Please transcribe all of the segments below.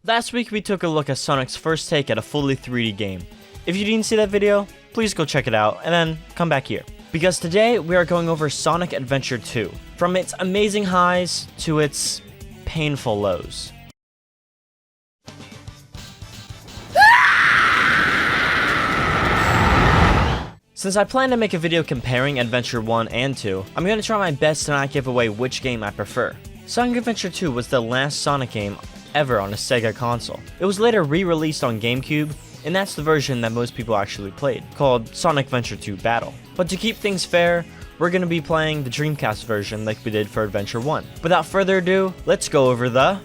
Last week we took a look at Sonic's first take at a fully 3D game. If you didn't see that video, please go check it out and then come back here. Because today we are going over Sonic Adventure 2, from its amazing highs to its painful lows. Since I plan to make a video comparing Adventure 1 and 2, I'm going to try my best to not give away which game I prefer. Sonic Adventure 2 was the last Sonic game ever on a Sega console. It was later re-released on GameCube, and that's the version that most people actually played, called Sonic Adventure 2 Battle. But to keep things fair, we're going to be playing the Dreamcast version like we did for Adventure 1. Without further ado, let's go over the...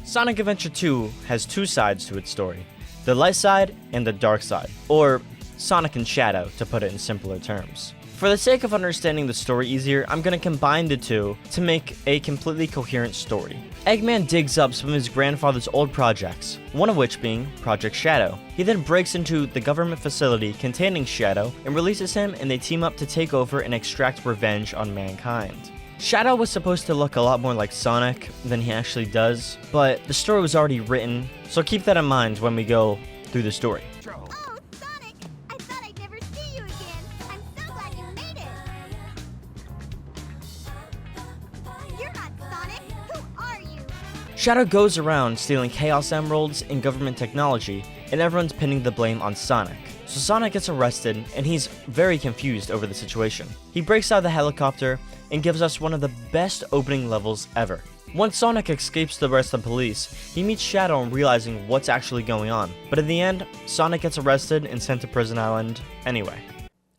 Sonic Adventure 2 has two sides to its story, the light side and the dark side, or Sonic and Shadow to put it in simpler terms. For the sake of understanding the story easier, I'm going to combine the two to make a completely coherent story. Eggman digs up some of his grandfather's old projects, one of which being Project Shadow. He then breaks into the government facility containing Shadow and releases him, and they team up to take over and extract revenge on mankind. Shadow was supposed to look a lot more like Sonic than he actually does, but the story was already written, so keep that in mind when we go through the story. Oh, Sonic! I thought I'd never see you again. I'm so glad you made it. You're not Sonic. Who are you? Shadow goes around stealing Chaos Emeralds and government technology, and everyone's pinning the blame on Sonic. So Sonic gets arrested, and he's very confused over the situation. He breaks out of the helicopter and gives us one of the best opening levels ever. Once Sonic escapes the rest of the police, he meets Shadow and realizing what's actually going on. But in the end, Sonic gets arrested and sent to Prison Island anyway,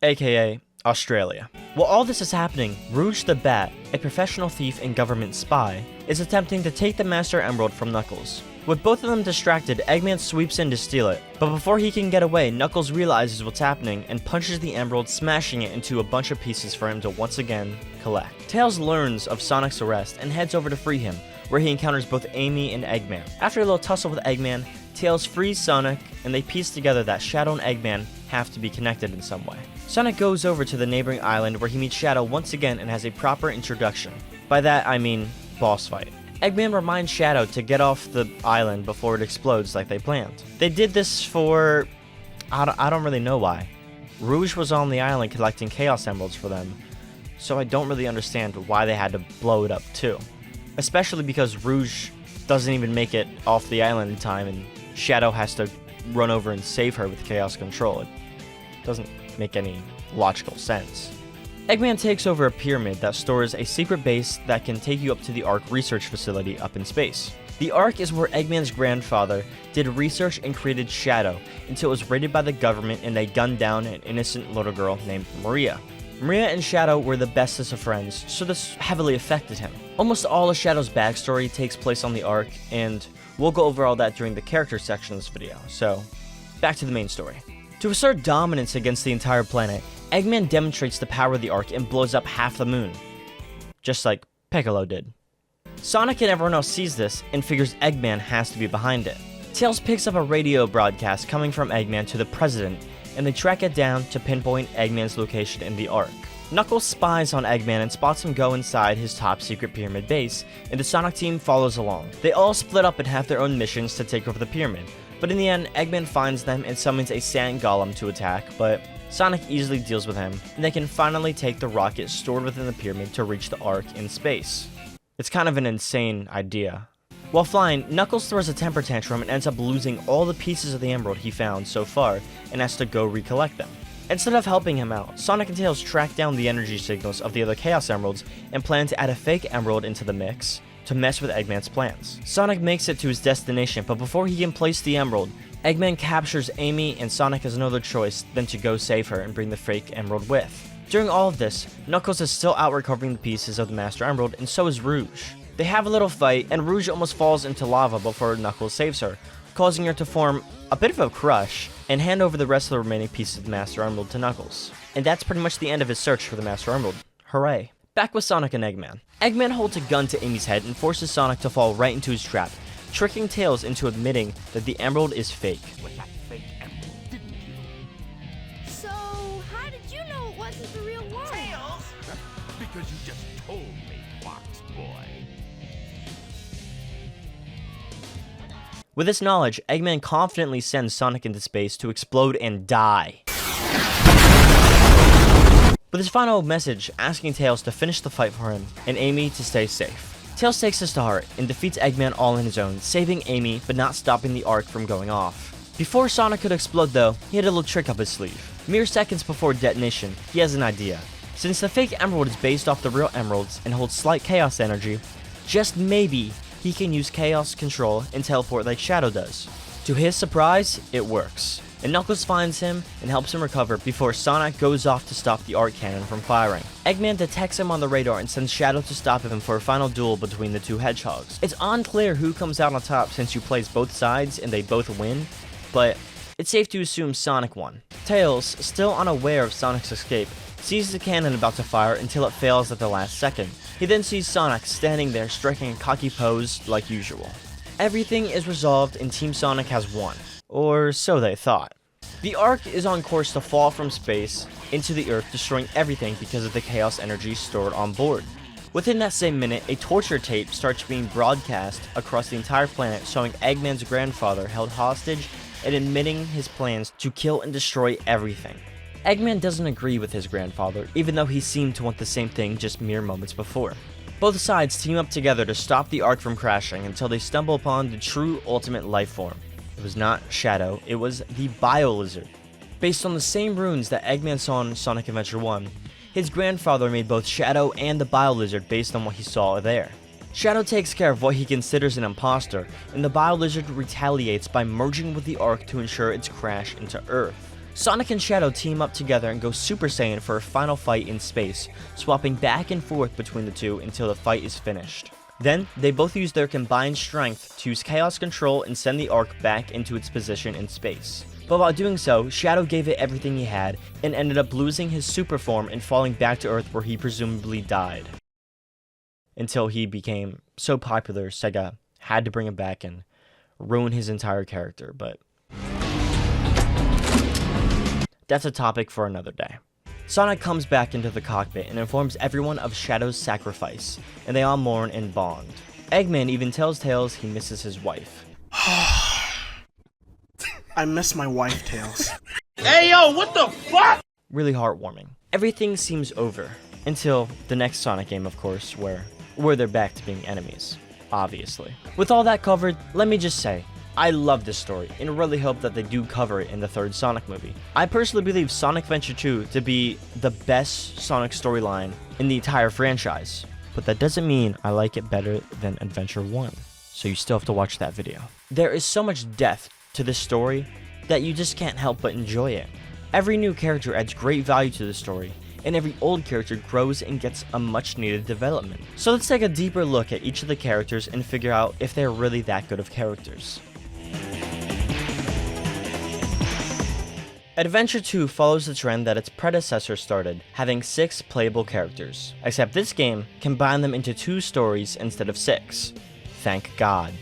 aka Australia. While all this is happening, Rouge the Bat, a professional thief and government spy, is attempting to take the Master Emerald from Knuckles. With both of them distracted, Eggman sweeps in to steal it, but before he can get away, Knuckles realizes what's happening and punches the emerald, smashing it into a bunch of pieces for him to once again collect. Tails learns of Sonic's arrest and heads over to free him, where he encounters both Amy and Eggman. After a little tussle with Eggman, Tails frees Sonic, and they piece together that Shadow and Eggman have to be connected in some way. Sonic goes over to the neighboring island where he meets Shadow once again and has a proper introduction. By that I mean boss fight. Eggman reminds Shadow to get off the island before it explodes like they planned. They did this for... I don't really know why. Rouge was on the island collecting Chaos Emeralds for them, so I don't really understand why they had to blow it up too. Especially because Rouge doesn't even make it off the island in time, and Shadow has to run over and save her with Chaos Control. It doesn't make any logical sense. Eggman takes over a pyramid that stores a secret base that can take you up to the Ark research facility up in space. The Ark is where Eggman's grandfather did research and created Shadow until it was raided by the government and they gunned down an innocent little girl named Maria. Maria and Shadow were the bestest of friends, so this heavily affected him. Almost all of Shadow's backstory takes place on the Ark, and we'll go over all that during the character section of this video, so back to the main story. To assert dominance against the entire planet, Eggman demonstrates the power of the Ark and blows up half the moon, just like Piccolo did. Sonic and everyone else sees this and figures Eggman has to be behind it. Tails picks up a radio broadcast coming from Eggman to the president, and they track it down to pinpoint Eggman's location in the Ark. Knuckles spies on Eggman and spots him go inside his top secret pyramid base, and the Sonic team follows along. They all split up and have their own missions to take over the pyramid, but in the end, Eggman finds them and summons a sand golem to attack, but Sonic easily deals with him, and they can finally take the rocket stored within the pyramid to reach the Ark in space. It's kind of an insane idea. While flying, Knuckles throws a temper tantrum and ends up losing all the pieces of the emerald he found so far and has to go recollect them. Instead of helping him out, Sonic and Tails track down the energy signals of the other Chaos Emeralds and plan to add a fake emerald into the mix to mess with Eggman's plans. Sonic makes it to his destination, but before he can place the emerald, Eggman captures Amy, and Sonic has no other choice than to go save her and bring the fake emerald with. During all of this, Knuckles is still out recovering the pieces of the Master Emerald, and so is Rouge. They have a little fight, and Rouge almost falls into lava before Knuckles saves her, causing her to form a bit of a crush and hand over the rest of the remaining pieces of the Master Emerald to Knuckles. And that's pretty much the end of his search for the Master Emerald. Hooray. Back with Sonic and Eggman. Eggman holds a gun to Amy's head and forces Sonic to fall right into his trap, tricking Tails into admitting that the emerald is fake. With that fake emerald, didn't you? So, how did you know it wasn't the real one? Tails! Because you just told me, Fox Boy. With this knowledge, Eggman confidently sends Sonic into space to explode and die. With his final message asking Tails to finish the fight for him and Amy to stay safe. Tails takes this to heart and defeats Eggman all on his own, saving Amy but not stopping the arc from going off. Before Sonic could explode though, he had a little trick up his sleeve. Mere seconds before detonation, he has an idea. Since the fake emerald is based off the real emeralds and holds slight chaos energy, just maybe he can use chaos control and teleport like Shadow does. To his surprise, it works, and Knuckles finds him and helps him recover before Sonic goes off to stop the arc cannon from firing. Eggman detects him on the radar and sends Shadow to stop him for a final duel between the two hedgehogs. It's unclear who comes out on top since you plays both sides and they both win, but it's safe to assume Sonic won. Tails, still unaware of Sonic's escape, sees the cannon about to fire until it fails at the last second. He then sees Sonic standing there striking a cocky pose like usual. Everything is resolved and Team Sonic has won. Or so they thought. The Ark is on course to fall from space into the Earth, destroying everything because of the chaos energy stored on board. Within that same minute, a torture tape starts being broadcast across the entire planet showing Eggman's grandfather held hostage and admitting his plans to kill and destroy everything. Eggman doesn't agree with his grandfather, even though he seemed to want the same thing just mere moments before. Both sides team up together to stop the Ark from crashing until they stumble upon the true ultimate life form. It was not Shadow, it was the Bio-Lizard. Based on the same runes that Eggman saw in Sonic Adventure 1, his grandfather made both Shadow and the Bio-Lizard based on what he saw there. Shadow takes care of what he considers an imposter, and the Bio-Lizard retaliates by merging with the Ark to ensure its crash into Earth. Sonic and Shadow team up together and go Super Saiyan for a final fight in space, swapping back and forth between the two until the fight is finished. Then, they both use their combined strength to use Chaos Control and send the Ark back into its position in space. But while doing so, Shadow gave it everything he had, and ended up losing his super form and falling back to Earth where he presumably died. Until he became so popular, Sega had to bring him back and ruin his entire character, but that's a topic for another day. Sonic comes back into the cockpit and informs everyone of Shadow's sacrifice, and they all mourn and bond. Eggman even tells Tails he misses his wife. I miss my wife, Tails. Hey yo, what the fuck? Really heartwarming. Everything seems over, until the next Sonic game, of course, where they're back to being enemies, obviously. With all that covered, let me just say, I love this story, and really hope that they do cover it in the third Sonic movie. I personally believe Sonic Adventure 2 to be the best Sonic storyline in the entire franchise, but that doesn't mean I like it better than Adventure 1, so you still have to watch that video. There is so much depth to this story that you just can't help but enjoy it. Every new character adds great value to the story, and every old character grows and gets a much needed development. So let's take a deeper look at each of the characters and figure out if they're really that good of characters. Adventure 2 follows the trend that its predecessor started, having 6 playable characters, except this game combined them into 2 stories instead of 6. Thank God.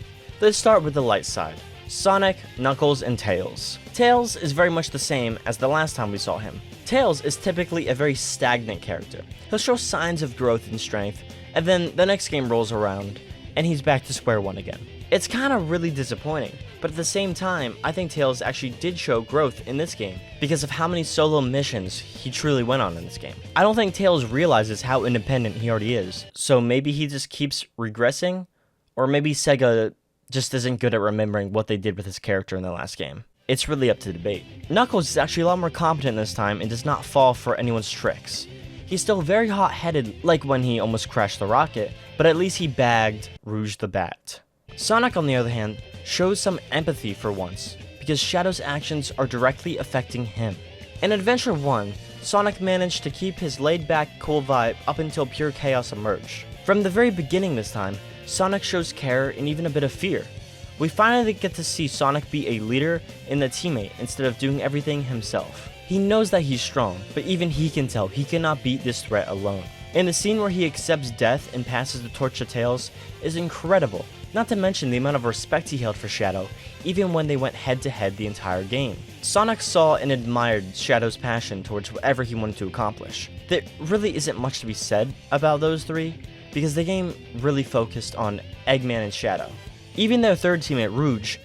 Let's start with the light side. Sonic, Knuckles, and Tails. Tails is very much the same as the last time we saw him. Tails is typically a very stagnant character. He'll show signs of growth and strength, and then the next game rolls around, and he's back to square one again. It's kinda really disappointing, but at the same time, I think Tails actually did show growth in this game, because of how many solo missions he truly went on in this game. I don't think Tails realizes how independent he already is, so maybe he just keeps regressing, or maybe Sega just isn't good at remembering what they did with his character in the last game. It's really up to debate. Knuckles is actually a lot more competent this time and does not fall for anyone's tricks. He's still very hot-headed, like when he almost crashed the rocket, but at least he bagged Rouge the Bat. Sonic, on the other hand, shows some empathy for once, because Shadow's actions are directly affecting him. In Adventure 1, Sonic managed to keep his laid-back, cool vibe up until pure chaos emerged. From the very beginning this time, Sonic shows care and even a bit of fear. We finally get to see Sonic be a leader and a teammate instead of doing everything himself. He knows that he's strong, but even he can tell he cannot beat this threat alone. And the scene where he accepts death and passes the torch to Tails is incredible, not to mention the amount of respect he held for Shadow, even when they went head-to-head the entire game. Sonic saw and admired Shadow's passion towards whatever he wanted to accomplish. There really isn't much to be said about those three, because the game really focused on Eggman and Shadow. Even their third teammate, Rouge,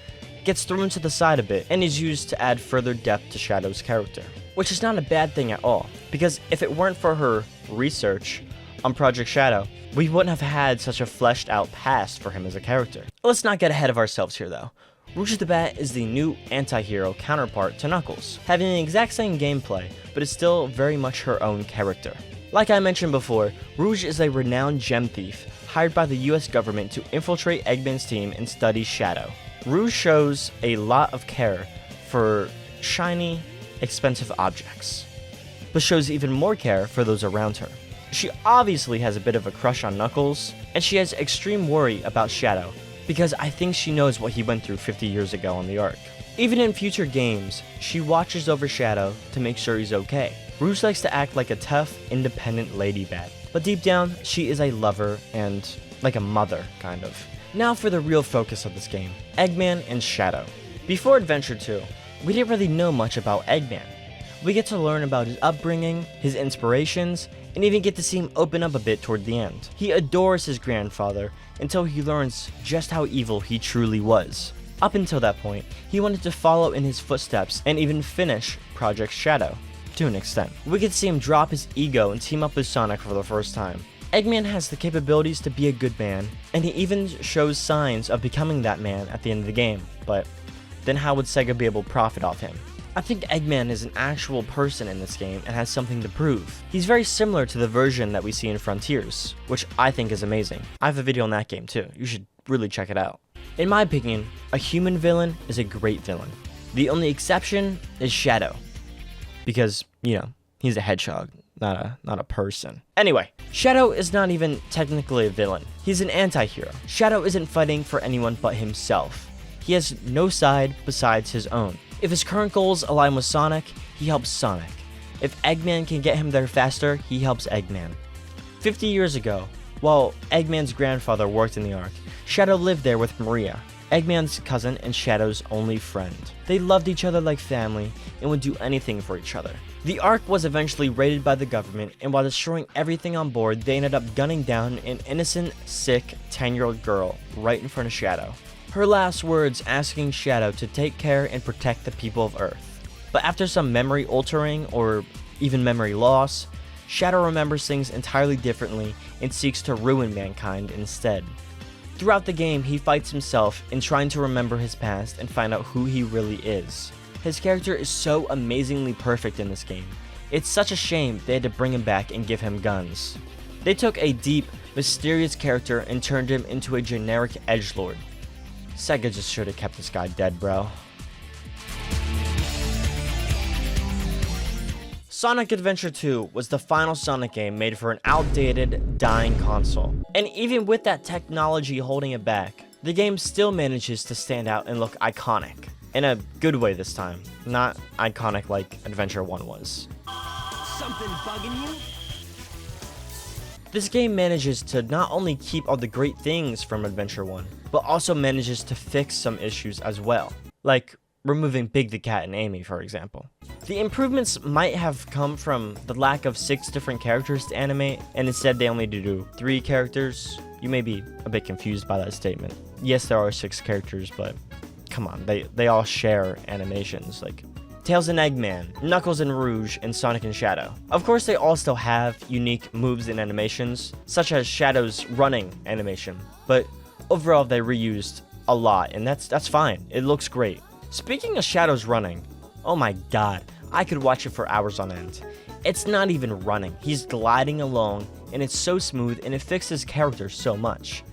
gets thrown to the side a bit and is used to add further depth to Shadow's character. Which is not a bad thing at all, because if it weren't for her research on Project Shadow, we wouldn't have had such a fleshed out past for him as a character. Let's not get ahead of ourselves here though. Rouge the Bat is the new anti-hero counterpart to Knuckles, having the exact same gameplay, but is still very much her own character. Like I mentioned before, Rouge is a renowned gem thief hired by the US government to infiltrate Eggman's team and study Shadow. Rouge shows a lot of care for shiny, expensive objects, but shows even more care for those around her. She obviously has a bit of a crush on Knuckles, and she has extreme worry about Shadow, because I think she knows what he went through 50 years ago on the Ark. Even in future games, she watches over Shadow to make sure he's okay. Rouge likes to act like a tough, independent lady bat, but deep down, she is a lover and like a mother, kind of. Now for the real focus of this game, Eggman and Shadow. Before Adventure 2, we didn't really know much about Eggman. We get to learn about his upbringing, his inspirations, and even get to see him open up a bit toward the end. He adores his grandfather until he learns just how evil he truly was. Up until that point, he wanted to follow in his footsteps and even finish Project Shadow, to an extent. We get to see him drop his ego and team up with Sonic for the first time. Eggman has the capabilities to be a good man, and he even shows signs of becoming that man at the end of the game, but then how would Sega be able to profit off him? I think Eggman is an actual person in this game and has something to prove. He's very similar to the version that we see in Frontiers, which I think is amazing. I have a video on that game too, you should really check it out. In my opinion, a human villain is a great villain. The only exception is Shadow, because, you know, he's a hedgehog, not a person. Anyway, Shadow is not even technically a villain. He's an anti-hero. Shadow isn't fighting for anyone but himself. He has no side besides his own. If his current goals align with Sonic, he helps Sonic. If Eggman can get him there faster, he helps Eggman. 50 years ago, while Eggman's grandfather worked in the Ark, Shadow lived there with Maria, Eggman's cousin and Shadow's only friend. They loved each other like family and would do anything for each other. The Ark was eventually raided by the government, and while destroying everything on board, they ended up gunning down an innocent, sick 10-year-old girl right in front of Shadow. Her last words asking Shadow to take care and protect the people of Earth. But after some memory altering or even memory loss, Shadow remembers things entirely differently and seeks to ruin mankind instead. Throughout the game, he fights himself in trying to remember his past and find out who he really is. His character is so amazingly perfect in this game. It's such a shame they had to bring him back and give him guns. They took a deep, mysterious character and turned him into a generic edgelord. Sega just should have kept this guy dead, bro. Sonic Adventure 2 was the final Sonic game made for an outdated, dying console. And even with that technology holding it back, the game still manages to stand out and look iconic. In a good way this time, not iconic like Adventure 1 was. Something bugging you? This game manages to not only keep all the great things from Adventure 1, but also manages to fix some issues as well, like removing Big the Cat and Amy, for example. The improvements might have come from the lack of 6 different characters to animate, and instead they only do 3 characters. You may be a bit confused by that statement. Yes, there are 6 characters, but come on, they all share animations, like Tails and Eggman, Knuckles and Rouge, and Sonic and Shadow. Of course, they all still have unique moves and animations, such as Shadow's running animation, but overall they reused a lot, and that's fine. It looks great. Speaking of Shadow's running, oh my god, I could watch it for hours on end. It's not even running, he's gliding along, and it's so smooth, and it fixes his character so much.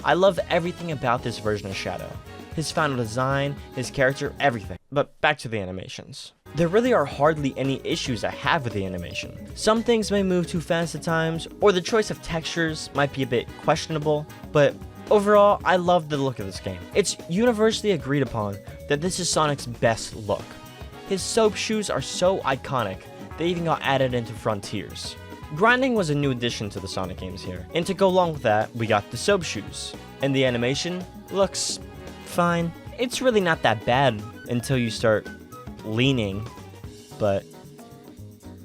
I love everything about this version of Shadow. His final design, his character, everything. But back to the animations. There really are hardly any issues I have with the animation. Some things may move too fast at times, or the choice of textures might be a bit questionable, but overall, I love the look of this game. It's universally agreed upon that this is Sonic's best look. His soap shoes are so iconic, they even got added into Frontiers. Grinding was a new addition to the Sonic games here, and to go along with that, we got the soap shoes. And the animation looks fine. It's really not that bad until you start leaning, but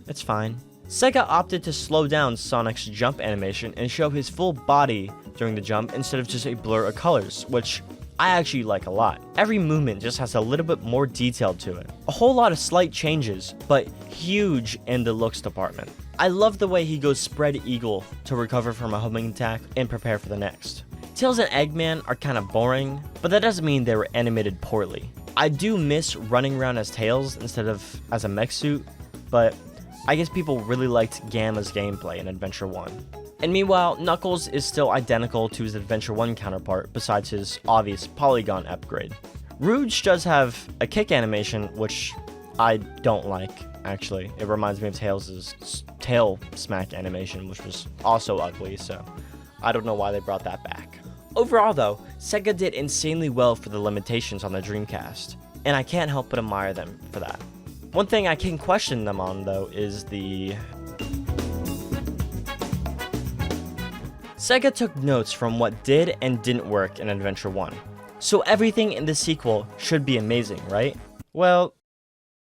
it's fine. Sega opted to slow down Sonic's jump animation and show his full body during the jump instead of just a blur of colors, which I actually like a lot. Every movement just has a little bit more detail to it. A whole lot of slight changes, but huge in the looks department. I love the way he goes spread eagle to recover from a homing attack and prepare for the next. Tails and Eggman are kind of boring, but that doesn't mean they were animated poorly. I do miss running around as Tails instead of as a mech suit, but I guess people really liked Gamma's gameplay in Adventure 1. And meanwhile, Knuckles is still identical to his Adventure 1 counterpart besides his obvious polygon upgrade. Rouge does have a kick animation, which I don't like, actually. It reminds me of Tails' tail smack animation, which was also ugly, so I don't know why they brought that back. Overall though, Sega did insanely well for the limitations on the Dreamcast, and I can't help but admire them for that. One thing I can question them on though is the... Sega took notes from what did and didn't work in Adventure 1. So everything in the sequel should be amazing, right? Well,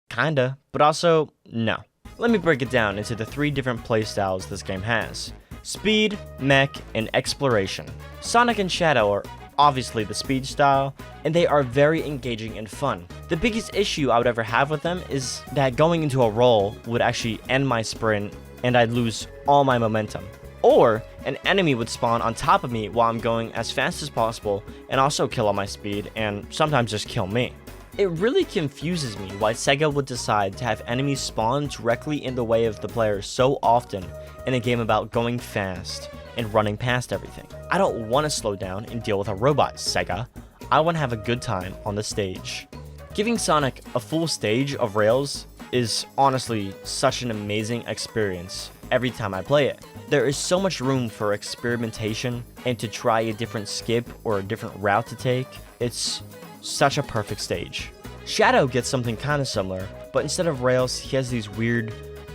kinda, but also no. Let me break it down into the 3 different playstyles this game has. Speed, mech, and exploration. Sonic and Shadow are obviously the speed style, and they are very engaging and fun. The biggest issue I would ever have with them is that going into a roll would actually end my sprint and I'd lose all my momentum. Or an enemy would spawn on top of me while I'm going as fast as possible and also kill all my speed and sometimes just kill me. It really confuses me why Sega would decide to have enemies spawn directly in the way of the player so often in a game about going fast and running past everything. I don't want to slow down and deal with a robot, Sega. I want to have a good time on the stage. Giving Sonic a full stage of rails is honestly such an amazing experience every time I play it. There is so much room for experimentation and to try a different skip or a different route to take. It's such a perfect stage. Shadow gets something kind of similar, but instead of rails, he has these weird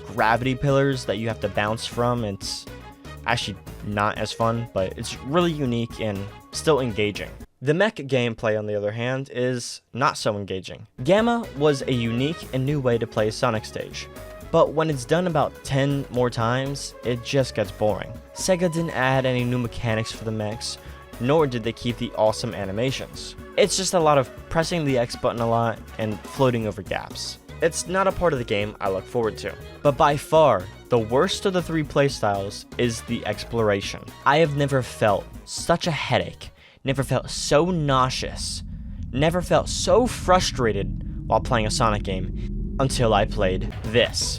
gravity pillars that you have to bounce from. It's actually not as fun, but it's really unique and still engaging. The mech gameplay, on the other hand, is not so engaging. Gamma was a unique and new way to play a Sonic stage, but when it's done about 10 more times, it just gets boring. Sega didn't add any new mechanics for the mechs, nor did they keep the awesome animations. It's just a lot of pressing the X button a lot and floating over gaps. It's not a part of the game I look forward to. But by far, the worst of the 3 playstyles is the exploration. I have never felt such a headache, never felt so nauseous, never felt so frustrated while playing a Sonic game until I played this.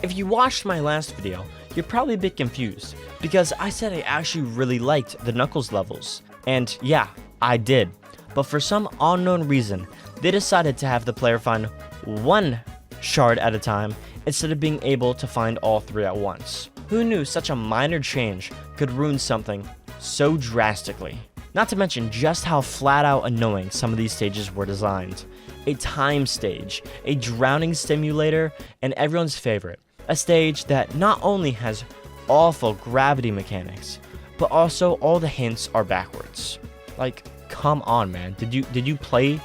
If you watched my last video, you're probably a bit confused, because I said I actually really liked the Knuckles levels. And yeah, I did. But for some unknown reason, they decided to have the player find 1 shard at a time instead of being able to find all 3 at once. Who knew such a minor change could ruin something so drastically? Not to mention just how flat out annoying some of these stages were designed. A time stage, a drowning simulator, and everyone's favorite, a stage that not only has awful gravity mechanics, but also all the hints are backwards. Like, come on, man. Did you play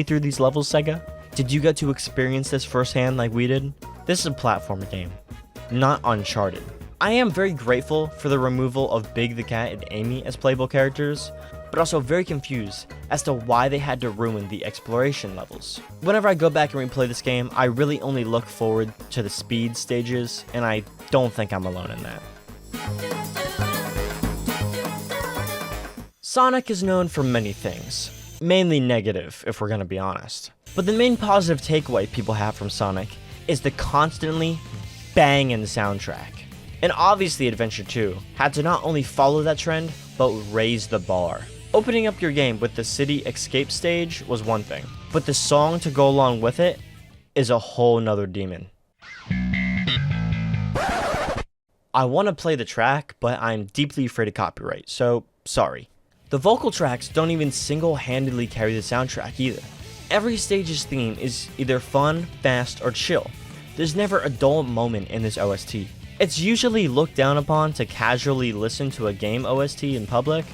through these levels, Sega? Did you get to experience this firsthand like we did? This is a platformer game, not Uncharted. I am very grateful for the removal of Big the Cat and Amy as playable characters, but also very confused as to why they had to ruin the exploration levels. Whenever I go back and replay this game, I really only look forward to the speed stages, and I don't think I'm alone in that. Sonic is known for many things, mainly negative if we're gonna be honest. But the main positive takeaway people have from Sonic is the constantly banging soundtrack. And obviously Adventure 2 had to not only follow that trend, but raise the bar. Opening up your game with the city escape stage was one thing, but the song to go along with it is a whole nother demon. I want to play the track, but I'm deeply afraid of copyright, so sorry. The vocal tracks don't even single-handedly carry the soundtrack either. Every stage's theme is either fun, fast, or chill. There's never a dull moment in this OST. It's usually looked down upon to casually listen to a game OST in public,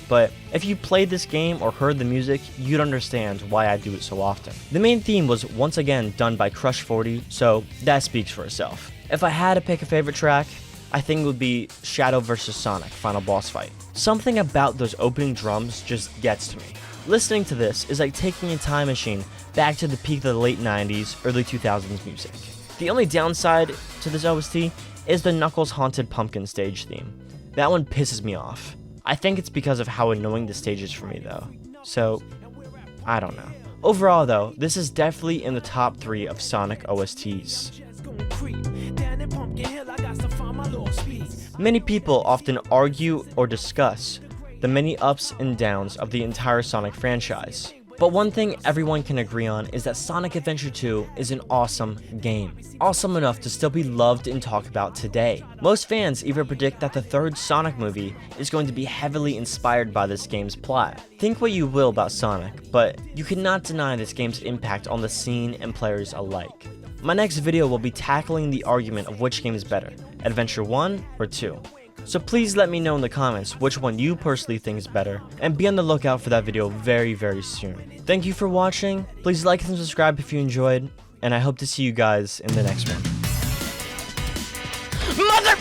but if you played this game or heard the music, you'd understand why I do it so often. The main theme was once again done by Crush40, so that speaks for itself. If I had to pick a favorite track, I think it would be Shadow vs. Sonic Final Boss Fight. Something about those opening drums just gets to me. Listening to this is like taking a time machine back to the peak of the late 90s, early 2000s music. The only downside to this OST is the Knuckles Haunted Pumpkin stage theme. That one pisses me off. I think it's because of how annoying the stage is for me though. So, I don't know. Overall though, this is definitely in the top 3 of Sonic OSTs. Many people often argue or discuss the many ups and downs of the entire Sonic franchise. But one thing everyone can agree on is that Sonic Adventure 2 is an awesome game. Awesome enough to still be loved and talked about today. Most fans even predict that the third Sonic movie is going to be heavily inspired by this game's plot. Think what you will about Sonic, but you cannot deny this game's impact on the scene and players alike. My next video will be tackling the argument of which game is better, Adventure 1 or 2. So please let me know in the comments which one you personally think is better, and be on the lookout for that video very soon. Thank you for watching, please like and subscribe if you enjoyed, and I hope to see you guys in the next one. Mother!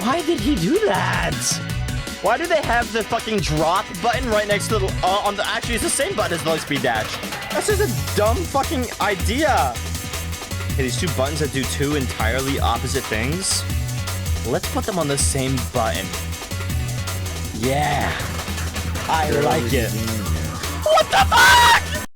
Why did he do that? Why do they have the fucking drop button right next to the, actually it's the same button as the speed dash. That's just a dumb fucking idea. Okay, these two buttons that do two entirely opposite things. Let's put them on the same button. Yeah, I like it. What the fuck?